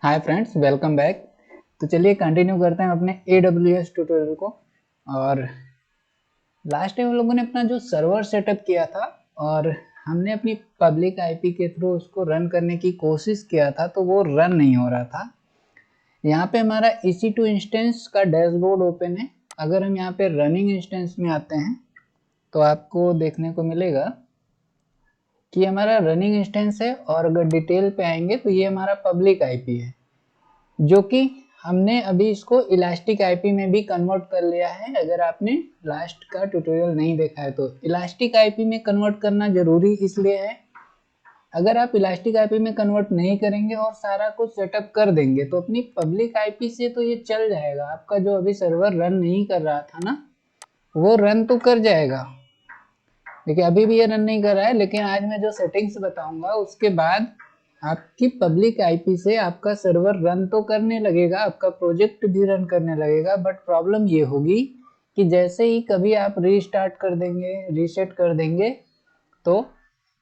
Hi friends, welcome back. तो चलिए continue करते हैं अपने AWS ट्यूटोरियल को। और लास्ट टाइम हम लोगों ने अपना जो सर्वर सेटअप किया था और हमने अपनी पब्लिक आईपी के थ्रू उसको रन करने की कोशिश किया था, तो वो रन नहीं हो रहा था। यहाँ पे हमारा EC2 इंस्टेंस का डैशबोर्ड ओपन है। अगर हम यहाँ पे रनिंग इंस्टेंस में आते हैं तो आपको देखने को मिलेगा कि हमारा रनिंग इंस्टेंस है, और अगर डिटेल पे आएंगे तो ये हमारा पब्लिक आईपी है, जो कि हमने अभी इसको इलास्टिक आईपी में भी कन्वर्ट कर लिया है। अगर आपने लास्ट का ट्यूटोरियल नहीं देखा है तो इलास्टिक आईपी में कन्वर्ट करना जरूरी इसलिए है, अगर आप इलास्टिक आईपी में कन्वर्ट नहीं करेंगे और सारा कुछ सेटअप कर देंगे तो अपनी पब्लिक आईपी से तो ये चल जाएगा। आपका जो अभी सर्वर रन नहीं कर रहा था ना, वो रन तो कर जाएगा। देखिए अभी भी ये रन नहीं कर रहा है, लेकिन आज मैं जो सेटिंग्स बताऊंगा उसके बाद आपकी पब्लिक आईपी से आपका सर्वर रन तो करने लगेगा, आपका प्रोजेक्ट भी रन करने लगेगा। बट प्रॉब्लम ये होगी कि जैसे ही कभी आप रीस्टार्ट कर देंगे, रीसेट कर देंगे, तो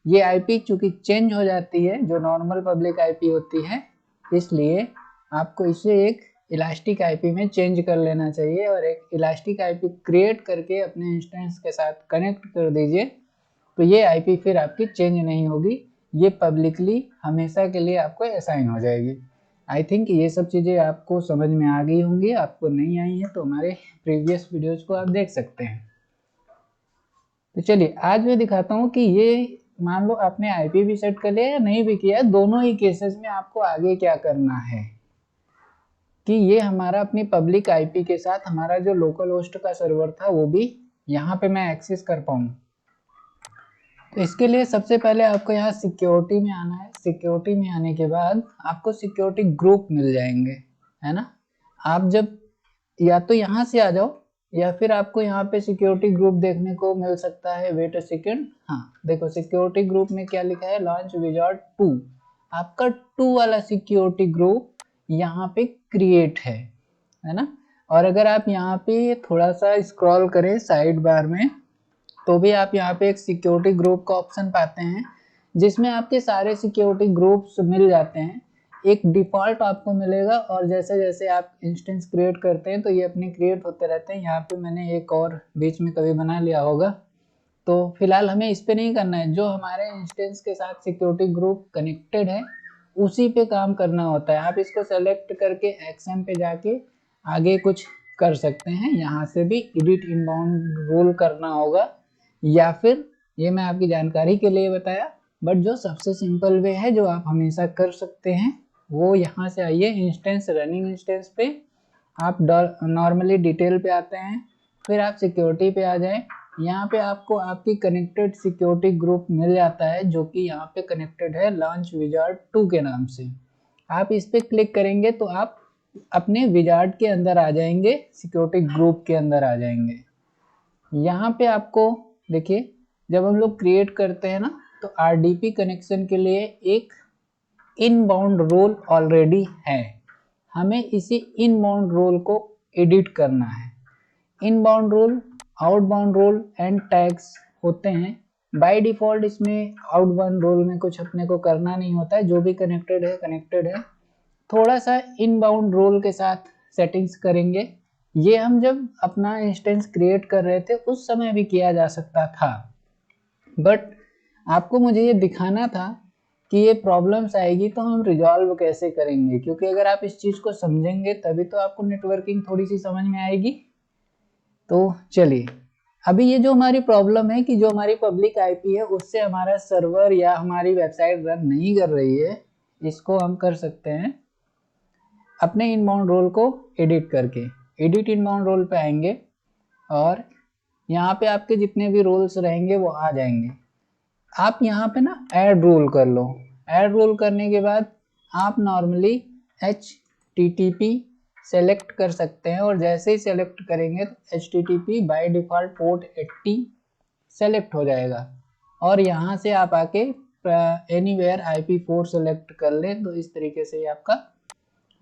ये आईपी चूंकि चेंज हो जाती है, जो नॉर्मल पब्लिक आईपी होती है, इसलिए आपको इसे एक इलास्टिक आईपी में चेंज कर लेना चाहिए और एक इलास्टिक आईपी क्रिएट करके अपने इंस्टेंस के साथ कनेक्ट कर दीजिए। तो ये आईपी फिर आपकी चेंज नहीं होगी, ये पब्लिकली हमेशा के लिए आपको असाइन हो जाएगी। आई थिंक ये सब चीज़ें आपको समझ में आ गई होंगी। आपको नहीं आई है तो हमारे प्रीवियस वीडियोज को आप देख सकते हैं। तो चलिए आज मैं दिखाता हूँ कि ये मान लो आपने आईपी भी सेट कर लिया या नहीं भी किया, दोनों ही केसेस में आपको आगे क्या करना है कि ये हमारा अपनी पब्लिक आईपी के साथ हमारा जो लोकल होस्ट का सर्वर था वो भी यहाँ पे मैं एक्सेस कर पाऊँ। तो इसके लिए सबसे पहले आपको यहाँ सिक्योरिटी में आना है। सिक्योरिटी में आने के बाद आपको सिक्योरिटी ग्रुप मिल जाएंगे, है ना। आप जब या तो यहाँ से आ जाओ या फिर आपको यहाँ पे सिक्योरिटी ग्रुप देखने को मिल सकता है। वेट अ सेकेंड, हाँ देखो सिक्योरिटी ग्रुप में क्या लिखा है, लॉन्च विजार्ड 2। आपका 2 वाला सिक्योरिटी ग्रुप यहाँ पे क्रिएट है ना। और अगर आप यहाँ पे थोड़ा सा स्क्रॉल करें साइड बार में, तो भी आप यहाँ पे एक सिक्योरिटी ग्रुप का ऑप्शन पाते हैं, जिसमें आपके सारे सिक्योरिटी ग्रुप्स मिल जाते हैं। एक डिफ़ॉल्ट आपको मिलेगा और जैसे जैसे आप इंस्टेंस क्रिएट करते हैं तो ये अपने क्रिएट होते रहते हैं। यहाँ पे मैंने एक और बीच में कभी बना लिया होगा, तो फिलहाल हमें इस पे नहीं करना है। जो हमारे इंस्टेंस के साथ सिक्योरिटी ग्रुप कनेक्टेड है उसी पे काम करना होता है। आप इसको सेलेक्ट करके एक्शन पे जाके आगे कुछ कर सकते हैं। यहाँ से भी एडिट इनबाउंड रूल करना होगा, या फिर ये मैं आपकी जानकारी के लिए बताया, बट जो सबसे सिंपल वे है जो आप हमेशा कर सकते हैं वो यहाँ से आइए इंस्टेंस, रनिंग इंस्टेंस पे आप नॉर्मली डिटेल पे आते हैं, फिर आप सिक्योरिटी पे आ जाएं। यहाँ पे आपको आपकी कनेक्टेड सिक्योरिटी ग्रुप मिल जाता है, जो कि यहाँ पे कनेक्टेड है लॉन्च विजार्ड 2 के नाम से। आप इस पे क्लिक करेंगे तो आप अपने विजार्ड के अंदर आ जाएंगे, सिक्योरिटी ग्रुप के अंदर आ जाएंगे। यहाँ पे आपको देखिए जब हम लोग क्रिएट करते हैं ना, तो RDP कनेक्शन के लिए एक इनबाउंड रोल ऑलरेडी है। हमें इसी इनबाउंड रोल को एडिट करना है। Inbound role, outbound role and tags होते हैं। बाय डिफॉल्ट इसमें आउटबाउंड रोल में कुछ अपने को करना नहीं होता है, जो भी कनेक्टेड है कनेक्टेड है। थोड़ा सा इनबाउंड रोल के साथ सेटिंग्स करेंगे। ये हम जब अपना इंस्टेंस क्रिएट कर रहे थे उस समय भी किया जा सकता था, बट आपको मुझे ये दिखाना था कि ये प्रॉब्लम्स आएगी तो हम रिजॉल्व कैसे करेंगे, क्योंकि अगर आप इस चीज़ को समझेंगे तभी तो आपको नेटवर्किंग थोड़ी सी समझ में आएगी। तो चलिए अभी ये जो हमारी प्रॉब्लम है कि जो हमारी पब्लिक आईपी है उससे हमारा सर्वर या हमारी वेबसाइट रन नहीं कर रही है, इसको हम कर सकते हैं अपने इनबाउंड रोल को एडिट करके। एडिट इनबाउंड रोल पे आएंगे और यहाँ पे आपके जितने भी रोल्स रहेंगे वो आ जाएंगे। आप यहाँ पे ना ऐड रोल कर लो। ऐड रोल करने के बाद आप नॉर्मली HTTP सेलेक्ट कर सकते हैं, और जैसे ही सेलेक्ट करेंगे तो HTTP by default port 80 select हो जाएगा। और यहाँ से आप आके एनीवेयर IP4 सेलेक्ट कर लें तो इस तरीके से आपका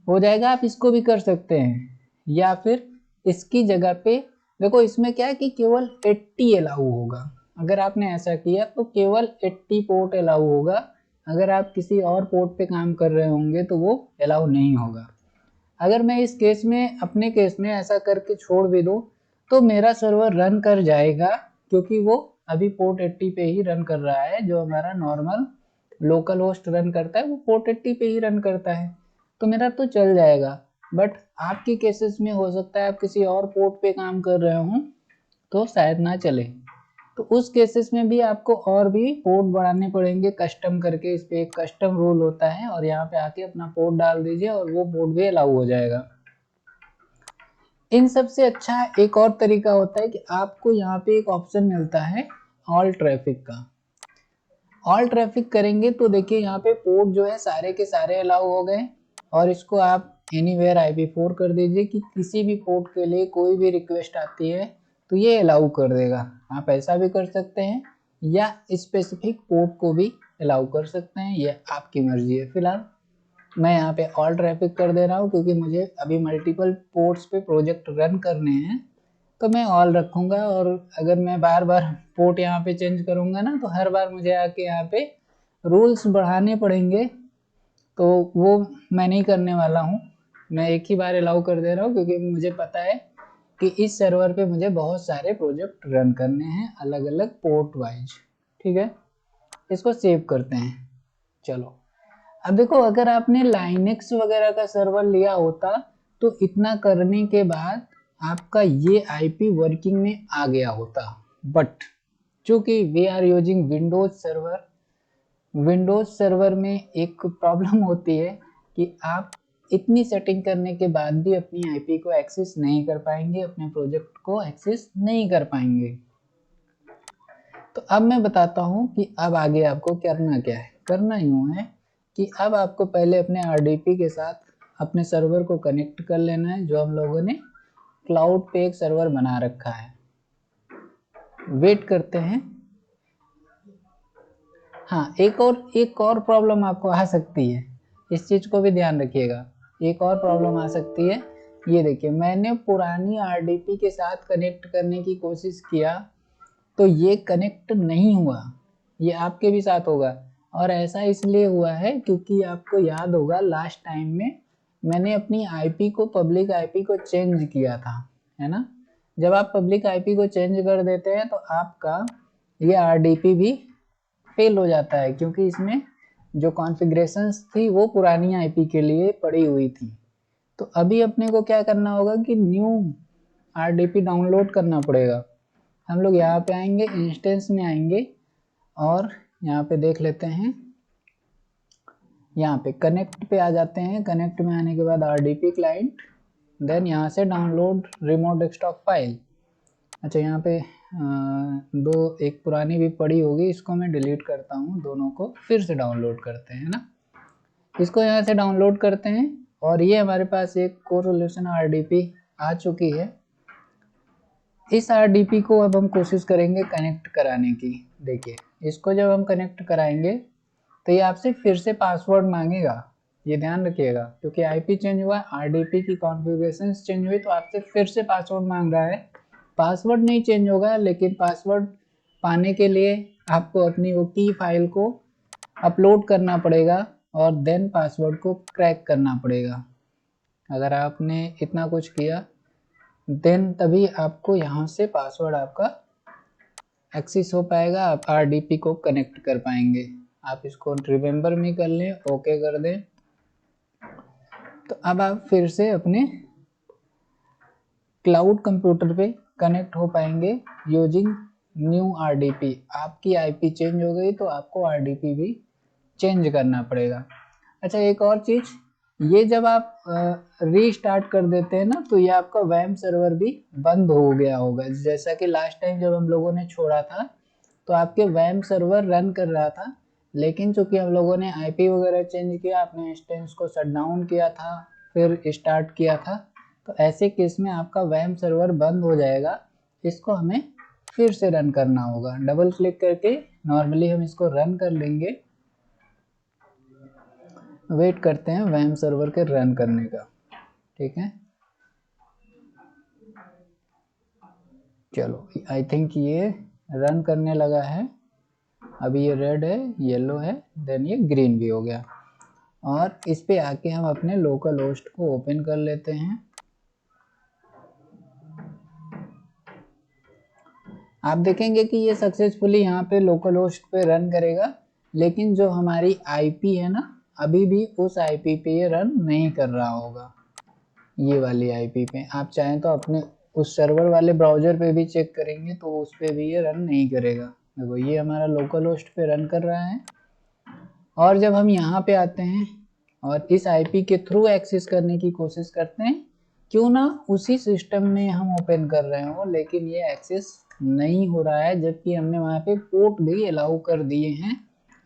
हो जाएगा। आप इसको भी कर सकते हैं, या फिर इसकी जगह पे देखो इसमें क्या है कि केवल 80 अलाउ होगा। अगर आपने ऐसा किया तो केवल 80 पोर्ट अलाउ होगा। अगर आप किसी और पोर्ट पे काम कर रहे होंगे तो वो अलाउ नहीं होगा। अगर मैं इस केस में, अपने केस में ऐसा करके छोड़ भी दूँ तो मेरा सर्वर रन कर जाएगा, क्योंकि वो अभी पोर्ट 80 पे ही रन कर रहा है। जो हमारा नॉर्मल लोकल होस्ट रन करता है वो पोर्ट 80 पे ही रन करता है, तो मेरा तो चल जाएगा। बट आपकी केसेस में हो सकता है आप किसी और पोर्ट पे काम कर रहे हो तो शायद ना चले। तो उस केसेस में भी आपको और भी पोर्ट बढ़ाने पड़ेंगे कस्टम करके। इस पे एक कस्टम रूल होता है और यहाँ पे आके अपना पोर्ट डाल दीजिए और वो पोर्ट भी अलाउ हो जाएगा। इन सब से अच्छा एक और तरीका होता है कि आपको यहाँ पे एक ऑप्शन मिलता है ऑल ट्रैफिक का। ऑल ट्रैफिक करेंगे तो देखिए यहाँ पे पोर्ट जो है सारे के सारे अलाउ हो गए, और इसको आप एनीवेयर IP4 कर दीजिए कि किसी भी पोर्ट के लिए कोई भी रिक्वेस्ट आती है तो ये अलाउ कर देगा। आप ऐसा भी कर सकते हैं या स्पेसिफिक पोर्ट को भी अलाउ कर सकते हैं, ये आपकी मर्जी है। फिलहाल मैं यहाँ पे ऑल ट्रैफिक कर दे रहा हूँ क्योंकि मुझे अभी मल्टीपल पोर्ट्स पे प्रोजेक्ट रन करने हैं, तो मैं ऑल रखूँगा। और अगर मैं बार बार पोर्ट यहाँ पे चेंज करूँगा ना तो हर बार मुझे आके यहाँ पे रूल्स बढ़ाने पड़ेंगे, तो वो मैं नहीं करने वाला हूँ। मैं एक ही बार अलाउ कर दे रहा हूँ क्योंकि मुझे पता है कि इस सर्वर पे मुझे बहुत सारे प्रोजेक्ट रन करने हैं अलग अलग पोर्ट वाइज। ठीक है, इसको सेव करते हैं। चलो अब देखो, अगर आपने लाइनेक्स वगैरह का सर्वर लिया होता तो इतना करने के बाद आपका ये IP वर्किंग में आ गया होता। बट चूंकि we are using Windows server में एक प्रॉब्लम होती है कि आप इतनी सेटिंग करने के बाद भी अपनी IP को एक्सेस नहीं कर पाएंगे, अपने प्रोजेक्ट को एक्सेस नहीं कर पाएंगे। तो अब मैं बताता हूँ कि अब आगे आपको करना क्या है। करना यूँ है कि अब आपको पहले अपने RDP के साथ अपने सर्वर को कनेक्ट कर लेना है, जो हम लोगों ने क्लाउड पे एक सर्वर बना रखा है। वेट करते हैं। हाँ, एक और प्रॉब्लम आपको आ सकती है, इस चीज़ को भी ध्यान रखिएगा। एक और प्रॉब्लम आ सकती है, ये देखिए मैंने पुरानी RDP के साथ कनेक्ट करने की कोशिश किया तो ये कनेक्ट नहीं हुआ। ये आपके भी साथ होगा, और ऐसा इसलिए हुआ है क्योंकि आपको याद होगा लास्ट टाइम में मैंने अपनी IP को, पब्लिक IP को चेंज किया था, है ना। जब आप पब्लिक IP को चेंज कर देते हैं तो आपका ये RDP भी फेल हो जाता है, क्योंकि इसमें जो कॉन्फ़िगरेशंस थी वो पुरानी IP के लिए पड़ी हुई थी। तो अभी अपने को क्या करना होगा कि न्यू RDP डाउनलोड करना पड़ेगा। हम लोग यहाँ पे आएंगे, इंस्टेंस में आएंगे और यहाँ पे देख लेते हैं। यहाँ पे कनेक्ट पे आ जाते हैं। कनेक्ट में आने के बाद RDP क्लाइंट, देन यहाँ से डाउनलोड रिमोट डेस्कटॉप फाइल। अच्छा, यहाँ पे एक पुरानी भी पड़ी होगी, इसको मैं डिलीट करता हूँ, दोनों को फिर से डाउनलोड करते हैं ना। इसको यहाँ से डाउनलोड करते हैं और ये हमारे पास एक कोरिलेशन RDP आ चुकी है। इस RDP को अब हम कोशिश करेंगे कनेक्ट कराने की। देखिए, इसको जब हम कनेक्ट कराएंगे तो ये आपसे फिर से पासवर्ड मांगेगा, ये ध्यान रखिएगा, क्योंकि IP चेंज हुआ, RDP की कॉन्फ़िगरेशन चेंज हुई, तो आपसे फिर से पासवर्ड मांग रहा है। पासवर्ड नहीं चेंज होगा, लेकिन पासवर्ड पाने के लिए आपको अपनी वो की फाइल को अपलोड करना पड़ेगा और देन पासवर्ड को क्रैक करना पड़ेगा। अगर आपने इतना कुछ किया देन तभी आपको यहाँ से पासवर्ड आपका एक्सेस हो पाएगा, आप RDP को कनेक्ट कर पाएंगे। आप इसको रिमेंबर में कर लें, ओके कर दें, तो अब आप फिर से अपने क्लाउड कंप्यूटर पे कनेक्ट हो पाएंगे यूजिंग न्यू RDP। आपकी IP चेंज हो गई तो आपको RDP भी चेंज करना पड़ेगा। अच्छा, एक और चीज़, ये जब आप रीस्टार्ट कर देते हैं ना तो ये आपका वैम सर्वर भी बंद हो गया होगा। जैसा कि लास्ट टाइम जब हम लोगों ने छोड़ा था तो आपके वैम सर्वर रन कर रहा था, लेकिन चूंकि हम लोगों ने IP वगैरह चेंज किया, अपने इंस्टेंस को शट डाउन किया था, फिर स्टार्ट किया था, तो ऐसे केस में आपका वैम सर्वर बंद हो जाएगा। इसको हमें फिर से रन करना होगा। डबल क्लिक करके नॉर्मली हम इसको रन कर लेंगे। वेट करते हैं वैम सर्वर के रन करने का। ठीक है, चलो आई थिंक ये रन करने लगा है। अभी ये रेड है, येलो है, देन ये ग्रीन भी हो गया। और इस पे आके हम अपने लोकल होस्ट को ओपन कर लेते हैं। आप देखेंगे कि ये सक्सेसफुली यहाँ पे लोकल होस्ट पे रन करेगा, लेकिन जो हमारी आईपी है ना, अभी भी उस आईपी पे ये रन नहीं कर रहा होगा। ये वाली आईपी पे आप चाहें तो अपने उस सर्वर वाले ब्राउज़र पे भी चेक करेंगे तो उस पे भी ये रन नहीं करेगा। देखो ये हमारा लोकल होस्ट पे रन कर रहा है। और जब हम यहाँ पे आते हैं और इस आईपी के थ्रू एक्सेस करने की कोशिश करते हैं, क्यों ना उसी सिस्टम में हम ओपन कर रहे हो, लेकिन ये एक्सेस नहीं हो रहा है, जबकि हमने वहाँ पे पोर्ट भी अलाउ कर दिए हैं।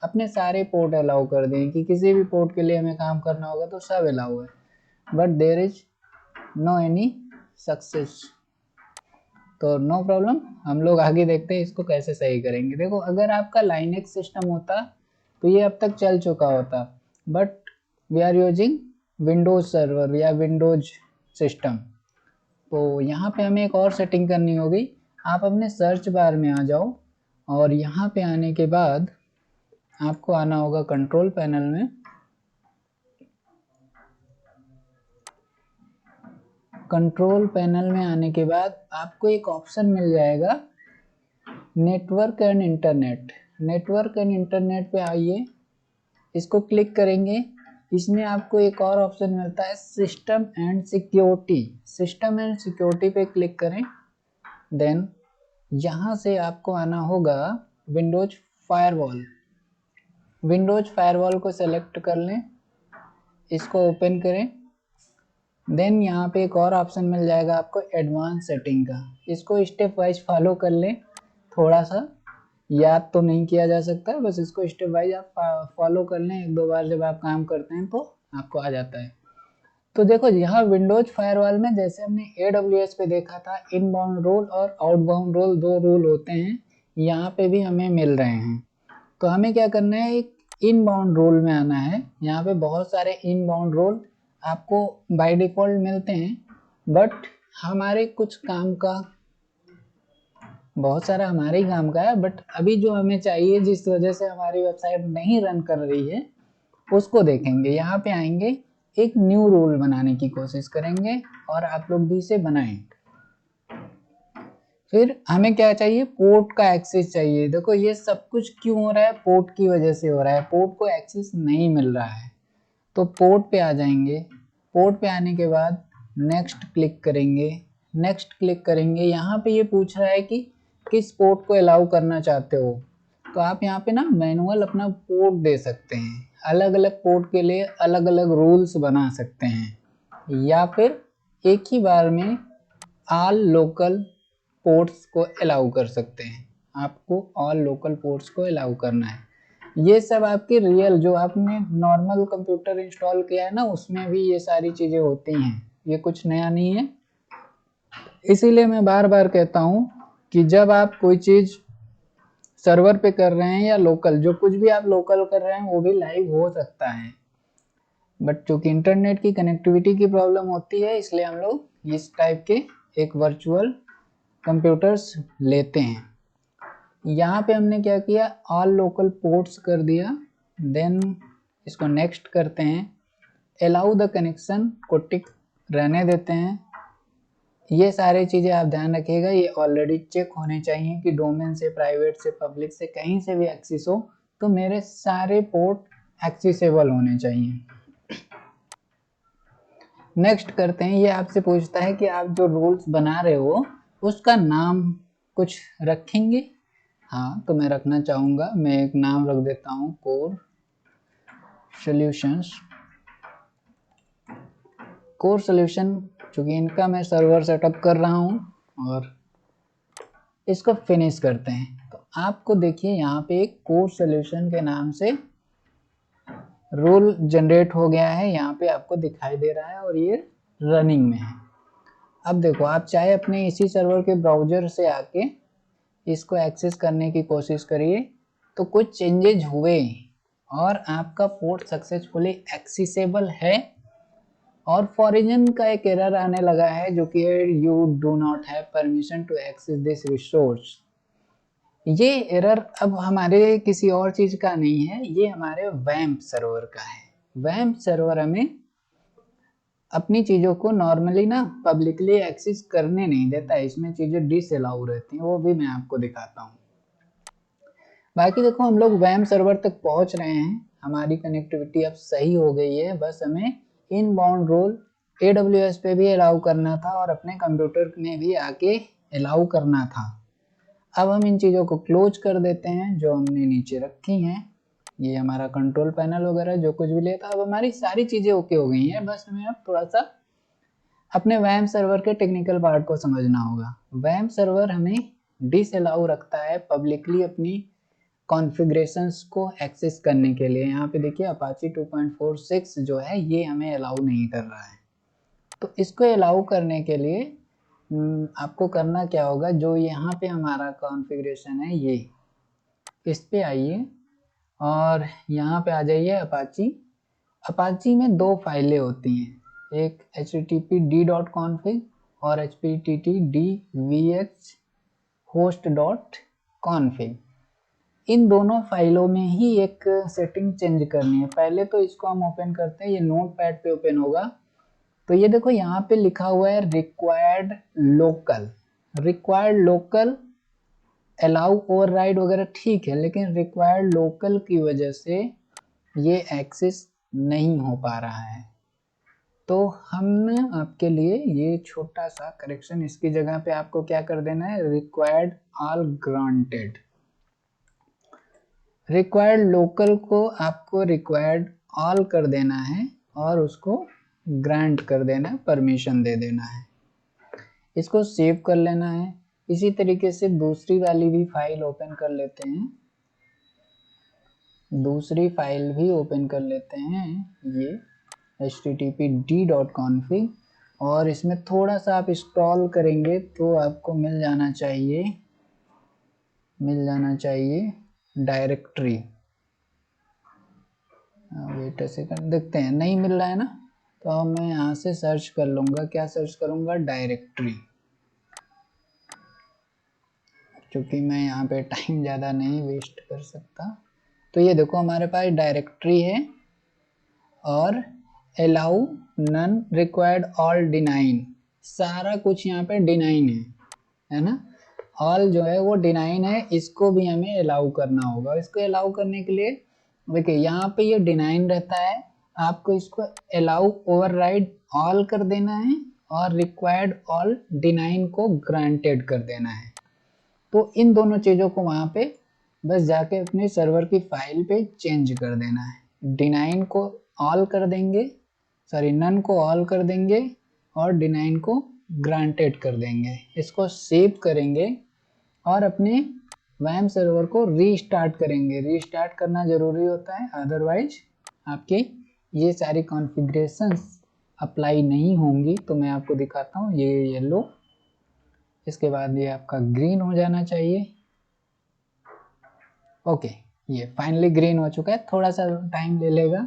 अपने सारे पोर्ट अलाउ कर दिए कि किसी भी पोर्ट के लिए हमें काम करना होगा तो सब अलाउ है, but there is no any success. तो नो प्रॉब्लम, हम लोग आगे देखते हैं इसको कैसे सही करेंगे। देखो अगर आपका लाइनेक्स सिस्टम होता तो ये अब तक चल चुका होता, but we are using Windows server या विंडोज सिस्टम। तो यहाँ पे हमें एक और सेटिंग करनी होगी। आप अपने सर्च बार में आ जाओ और यहाँ पे आने के बाद आपको आना होगा कंट्रोल पैनल में। कंट्रोल पैनल में आने के बाद आपको एक ऑप्शन मिल जाएगा network and internet. Network and internet पे आइए, इसको क्लिक करेंगे। इसमें आपको एक और ऑप्शन मिलता है system and security. System and security पे क्लिक करें। देन यहाँ से आपको आना होगा विंडोज फायरवॉल। विंडोज फायरवॉल को सेलेक्ट कर लें, इसको ओपन करें। देन यहाँ पे एक और ऑप्शन मिल जाएगा आपको एडवांस सेटिंग का। इसको स्टेप वाइज फॉलो कर लें। थोड़ा सा याद तो नहीं किया जा सकता, बस इसको स्टेप वाइज आप फॉलो कर लें। एक दो बार जब आप काम करते हैं तो आपको आ जाता है। तो देखो यहाँ विंडोज फायरवॉल में जैसे हमने AWS पे देखा था, इनबाउंड रोल और आउटबाउंड रोल दो रूल होते हैं, यहाँ पे भी हमें मिल रहे हैं। तो हमें क्या करना है, एक इनबाउंड रोल में आना है। यहाँ पे बहुत सारे इनबाउंड रोल आपको बाय डिफॉल्ट मिलते हैं, बट हमारे कुछ काम का, बहुत सारा हमारे ही काम का है, बट अभी जो हमें चाहिए, जिस वजह से हमारी वेबसाइट नहीं रन कर रही है, उसको देखेंगे। यहाँ पे आएंगे, एक न्यू रूल बनाने की कोशिश करेंगे और आप लोग भी इसे बनाएं। फिर हमें क्या चाहिए, पोर्ट का एक्सेस चाहिए। देखो ये सब कुछ क्यों हो रहा है, पोर्ट की वजह से हो रहा है। पोर्ट को एक्सेस नहीं मिल रहा है, तो पोर्ट पे आ जाएंगे। पोर्ट पे आने के बाद नेक्स्ट क्लिक करेंगे। नेक्स्ट क्लिक करेंगे, यहाँ पे ये पूछ रहा है कि किस पोर्ट को अलाउ करना चाहते हो। तो आप यहाँ पे ना मैनुअल अपना पोर्ट दे सकते हैं। अलग अलग पोर्ट के लिए अलग अलग रूल्स बना सकते हैं, या फिर एक ही बार में ऑल लोकल पोर्ट्स को अलाउ कर सकते हैं। आपको ऑल लोकल पोर्ट्स को अलाउ करना है। ये सब आपके रियल, जो आपने नॉर्मल कंप्यूटर इंस्टॉल किया है ना, उसमें भी ये सारी चीज़ें होती हैं। ये कुछ नया नहीं है। इसीलिए मैं बार बार कहता हूँ कि जब आप कोई चीज़ सर्वर पे कर रहे हैं या लोकल, जो कुछ भी आप लोकल कर रहे हैं वो भी लाइव हो सकता है, बट चूंकि इंटरनेट की कनेक्टिविटी की प्रॉब्लम होती है, इसलिए हम लोग इस टाइप के एक वर्चुअल कंप्यूटर्स लेते हैं। यहाँ पे हमने क्या किया, ऑल लोकल पोर्ट्स कर दिया। देन इसको नेक्स्ट करते हैं। अलाउ द कनेक्शन को टिक रहने देते हैं। ये सारी चीज़ें आप ध्यान रखिएगा, ये ऑलरेडी चेक होने चाहिए कि डोमेन से, प्राइवेट से, पब्लिक से, कहीं से भी एक्सेस हो तो मेरे सारे पोर्ट एक्सेसिबल होने चाहिए। नेक्स्ट करते हैं। ये आपसे पूछता है कि आप जो रूल्स बना रहे हो उसका नाम कुछ रखेंगे। हाँ, तो मैं रखना चाहूँगा, मैं एक नाम रख देता हूँ, कोर सॉल्यूशंस। कोर सॉल्यूशन, चूँकि इनका मैं सर्वर सेटअप कर रहा हूँ, और इसको फिनिश करते हैं। तो आपको देखिए यहाँ पे एक कोर सॉल्यूशन के नाम से रूल जनरेट हो गया है, यहाँ पे आपको दिखाई दे रहा है, और ये रनिंग में है। अब देखो, आप चाहे अपने इसी सर्वर के ब्राउज़र से आके इसको एक्सेस करने की कोशिश करिए, तो कुछ चेंजेज हुए और आपका पोर्ट सक्सेसफुली एक्सेसिबल है। और फॉरिजन का एक एरर आने लगा है, जो कि you do not have permission to access this resource. ये एरर अब हमारे किसी और चीज का नहीं है, ये हमारे वैम्प सर्वर का है। वैम्प सर्वर हमें अपनी चीजों को नॉर्मली ना पब्लिकली एक्सेस करने नहीं देता है, इसमें चीजें डिसअलाउ रहती हैं, वो भी मैं आपको दिखाता हूँ। बाकी देखो हम लोग वैम्प सर्वर तक पहुंच रहे हैं, हमारी कनेक्टिविटी अब सही हो गई है, बस हमें इनबाउंड रोल AWS पे भी अलाउ करना था और अपने कंप्यूटर में भी आके अलाउ करना था। अब हम इन चीज़ों को क्लोज कर देते हैं जो हमने नीचे रखी हैं, ये हमारा कंट्रोल पैनल वगैरह जो कुछ भी लेता। अब हमारी सारी चीज़ें ओके हो गई हैं, बस हमें अब थोड़ा सा अपने वैम्प सर्वर के टेक्निकल पार्ट को समझना होगा। वैम्प सर्वर हमें डिसअलाउ रखता है पब्लिकली अपनी कॉन्फ़िगरेशंस को एक्सेस करने के लिए। यहाँ पे देखिए अपाची 2.46 जो है ये हमें अलाउ नहीं कर रहा है। तो इसको अलाउ करने के लिए आपको करना क्या होगा, जो यहाँ पे हमारा कॉन्फ़िगरेशन है ये, इस पे आइए और यहाँ पे आ जाइए अपाची। अपाची में दो फाइलें होती हैं, एक http://d.config और http://dvhhost.config। इन दोनों फाइलों में ही एक सेटिंग चेंज करनी है। पहले तो इसको हम ओपन करते हैं, ये नोटपैड पे ओपन होगा। तो ये देखो यहाँ पे लिखा हुआ है रिक्वायर्ड लोकल अलाउ ओवरराइड वगैरह ठीक है, लेकिन रिक्वायर्ड लोकल की वजह से ये एक्सेस नहीं हो पा रहा है। तो हमने आपके लिए ये छोटा सा करेक्शन, इसकी जगह पे आपको क्या कर देना है, required all granted. Required local को आपको रिक्वायर्ड ऑल कर देना है और उसको ग्रांट कर देना है, परमिशन दे देना है। इसको सेव कर लेना है। इसी तरीके से दूसरी वाली भी फाइल ओपन कर लेते हैं, दूसरी फाइल भी ओपन कर लेते हैं, ये http://d.config, और इसमें थोड़ा सा आप इंस्टॉल करेंगे तो आपको मिल जाना चाहिए डायरेक्टरी। वेट अ सेकंड, देखते हैं नहीं मिल रहा है ना, तो मैं यहाँ से सर्च कर लूँगा। क्या सर्च करूँगा, डायरेक्टरी, क्योंकि मैं यहाँ पे टाइम ज़्यादा नहीं वेस्ट कर सकता। तो ये देखो हमारे पास डायरेक्टरी है और अलाउ नन रिक्वायर्ड ऑल डिनाइन, सारा कुछ यहाँ पे डिनाइन है ना। ऑल जो है वो डिनाइन है, इसको भी हमें अलाउ करना होगा। इसको अलाउ करने के लिए देखिए यहाँ पे ये डिनाइन रहता है, आपको इसको अलाउ ओवरराइड ऑल कर देना है और रिक्वायर्ड ऑल डिनाइन को ग्रांटेड कर देना है। तो इन दोनों चीज़ों को वहाँ पे बस जाके अपने सर्वर की फाइल पे चेंज कर देना है। डिनाइन को ऑल कर देंगे, सॉरी नन को ऑल कर देंगे और डिनाइन को ग्रांटेड कर देंगे। इसको सेव करेंगे और अपने वैम्प सर्वर को रीस्टार्ट करेंगे। रीस्टार्ट करना ज़रूरी होता है, अदरवाइज आपके ये सारी कॉन्फ़िगरेशंस अप्लाई नहीं होंगी। तो मैं आपको दिखाता हूँ, ये येलो, इसके बाद ये आपका ग्रीन हो जाना चाहिए। ओके, ये फाइनली ग्रीन हो चुका है। थोड़ा सा टाइम ले लेगा,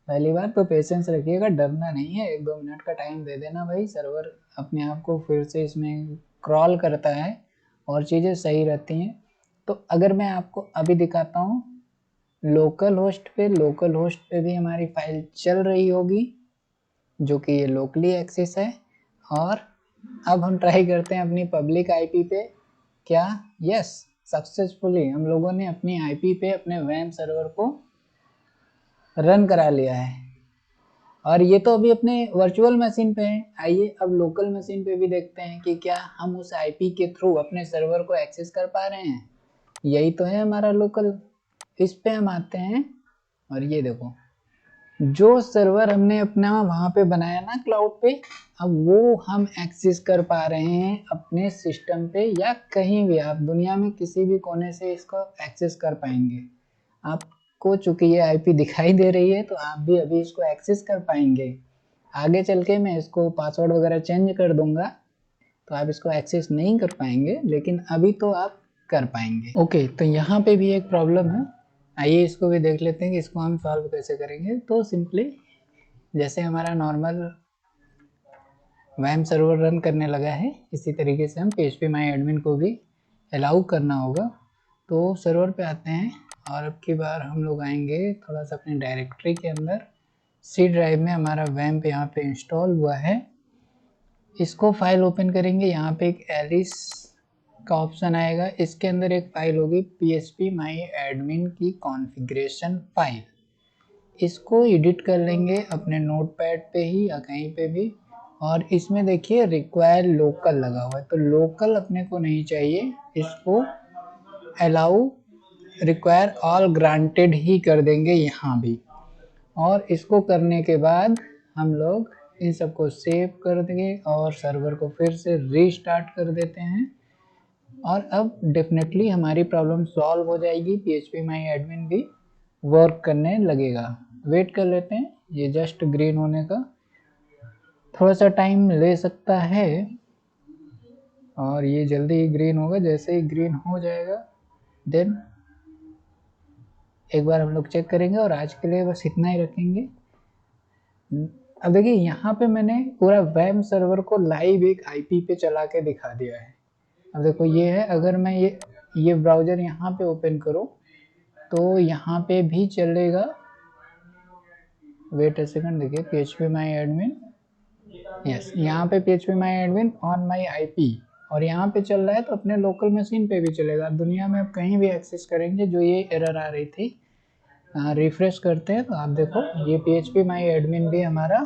पहली बार तो पेशेंस रखिएगा, डरना नहीं है, 1-2 मिनट का टाइम दे देना भाई। सर्वर अपने आप को फिर से इसमें क्रॉल करता है और चीज़ें सही रहती हैं। तो अगर मैं आपको अभी दिखाता हूँ लोकल होस्ट पे भी हमारी फाइल चल रही होगी, जो कि ये लोकली एक्सेस है। और अब हम ट्राई करते हैं अपनी पब्लिक आईपी पे। क्या, यस, सक्सेसफुली हम लोगों ने अपनी आईपी पे अपने वैम्प सर्वर को रन करा लिया है। और ये तो अभी अपने वर्चुअल मशीन पे है। आइए अब लोकल मशीन पे भी देखते हैं कि क्या हम उस आईपी के थ्रू अपने सर्वर को एक्सेस कर पा रहे हैं। यही तो है हमारा लोकल, इस पे हम आते हैं और ये देखो जो सर्वर हमने अपना वहाँ पे बनाया ना क्लाउड पे, अब वो हम एक्सेस कर पा रहे हैं अपने सिस्टम पे, या कहीं भी आप दुनिया में किसी भी कोने से इसको एक्सेस कर पाएंगे। आपको चूंकि ये आईपी दिखाई दे रही है तो आप भी अभी इसको एक्सेस कर पाएंगे। आगे चल के मैं इसको पासवर्ड वगैरह चेंज कर दूंगा तो आप इसको एक्सेस नहीं कर पाएंगे, लेकिन अभी तो आप कर पाएंगे। ओके, तो यहाँ पे भी एक प्रॉब्लम है, आइए इसको भी देख लेते हैं कि इसको हम सॉल्व कैसे करेंगे। तो सिंपली जैसे हमारा नॉर्मल वैम्प सर्वर रन करने लगा है, इसी तरीके से हम PHP माई एडमिन को भी अलाउ करना होगा। तो सर्वर पे आते हैं और अब की बार हम लोग आएंगे थोड़ा सा अपनी डायरेक्टरी के अंदर। सी ड्राइव में हमारा वैम्प यहाँ पे इंस्टॉल हुआ है। इसको फाइल ओपन करेंगे, यहाँ पे एक एलिस का ऑप्शन आएगा, इसके अंदर एक फाइल होगी php my admin की कॉन्फ़िगरेशन फाइल। इसको एडिट कर लेंगे अपने नोटपैड पे ही या कहीं पे भी, और इसमें देखिए रिक्वायर लोकल लगा हुआ है, तो लोकल अपने को नहीं चाहिए, इसको अलाउ रिक्वायर ऑल ग्रांटेड ही कर देंगे यहाँ भी। और इसको करने के बाद हम लोग इन सबको सेव कर देंगे और सर्वर को फिर से रीस्टार्ट कर देते हैं, और अब डेफिनेटली हमारी प्रॉब्लम सॉल्व हो जाएगी, php my admin भी वर्क करने लगेगा। वेट कर लेते हैं, ये जस्ट ग्रीन होने का थोड़ा सा टाइम ले सकता है, और ये जल्दी ही ग्रीन होगा। जैसे ही ग्रीन हो जाएगा देन एक बार हम लोग चेक करेंगे, और आज के लिए बस इतना ही रखेंगे। अब देखिए यहाँ पे मैंने पूरा वैम सर्वर को लाइव एक आईपी पे चला के दिखा दिया है। अब देखो ये है, अगर मैं ये ब्राउज़र यहाँ पे ओपन करूँ तो यहाँ पे भी चलेगा। वेट अ सेकंड, देखिए php my admin, यस यहाँ पे php my admin on my IP, और यहाँ पे चल रहा है तो अपने लोकल मशीन पे भी चलेगा। दुनिया में आप कहीं भी एक्सेस करेंगे, जो ये एरर आ रही थी, रिफ्रेश करते हैं तो आप देखो ये php my admin भी हमारा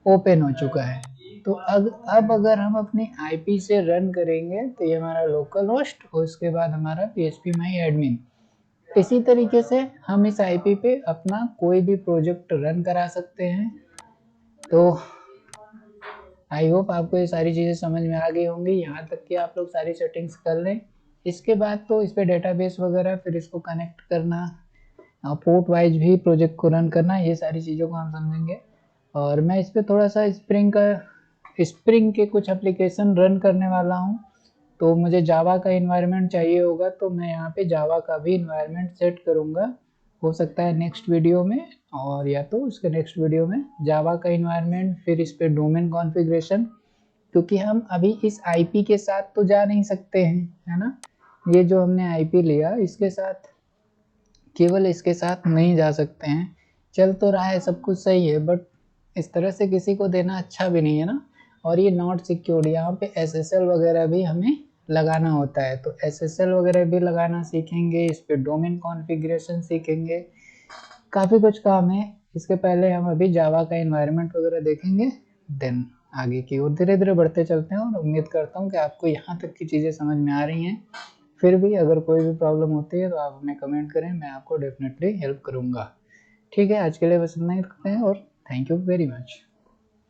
ओपन हो चुका है। तो अब अगर हम अपनी आईपी से रन करेंगे तो ये हमारा लोकल होस्ट और उसके बाद हमारा php my admin। इसी तरीके से हम इस आईपी पे अपना कोई भी प्रोजेक्ट रन करा सकते हैं। तो आई होप आपको ये सारी चीज़ें समझ में आ गई होंगी, यहाँ तक कि आप लोग सारी सेटिंग्स कर लें। इसके बाद तो इस पर डेटाबेस वगैरह, फिर इसको कनेक्ट करना, पोर्ट वाइज भी प्रोजेक्ट को रन करना, ये सारी चीज़ों को हम समझेंगे। और मैं इस पर थोड़ा सा स्प्रिंग के कुछ एप्लीकेशन रन करने वाला हूँ, तो मुझे जावा का इन्वायरमेंट चाहिए होगा, तो मैं यहाँ पे जावा का भी इन्वायरमेंट सेट करूँगा, हो सकता है नेक्स्ट वीडियो में, और या तो उसके नेक्स्ट वीडियो में जावा का इन्वायरमेंट, फिर इस पे डोमेन कॉन्फ़िगरेशन, क्योंकि हम अभी इस आईपी के साथ तो जा नहीं सकते हैं, है ना। ये जो हमने आईपी लिया इसके साथ, केवल इसके साथ नहीं जा सकते हैं। चल तो रहा है, सब कुछ सही है, बट इस तरह से किसी को देना अच्छा भी नहीं है ना। और ये नॉट सिक्योर्ड, यहाँ पे एसएसएल वगैरह भी हमें लगाना होता है, तो एसएसएल वगैरह भी लगाना सीखेंगे, इस पे डोमेन कॉन्फ़िगरेशन सीखेंगे, काफ़ी कुछ काम है। इसके पहले हम अभी जावा का इन्वायरमेंट वगैरह देखेंगे, देन आगे की ओर धीरे धीरे बढ़ते चलते हैं। और उम्मीद करता हूँ कि आपको यहाँ तक की चीज़ें समझ में आ रही हैं। फिर भी अगर कोई भी प्रॉब्लम होती है तो आप हमें कमेंट करें, मैं आपको डेफिनेटली हेल्प करूँगा। ठीक है, आज के लिए बस इतना ही रखते हैं, और थैंक यू वेरी मच।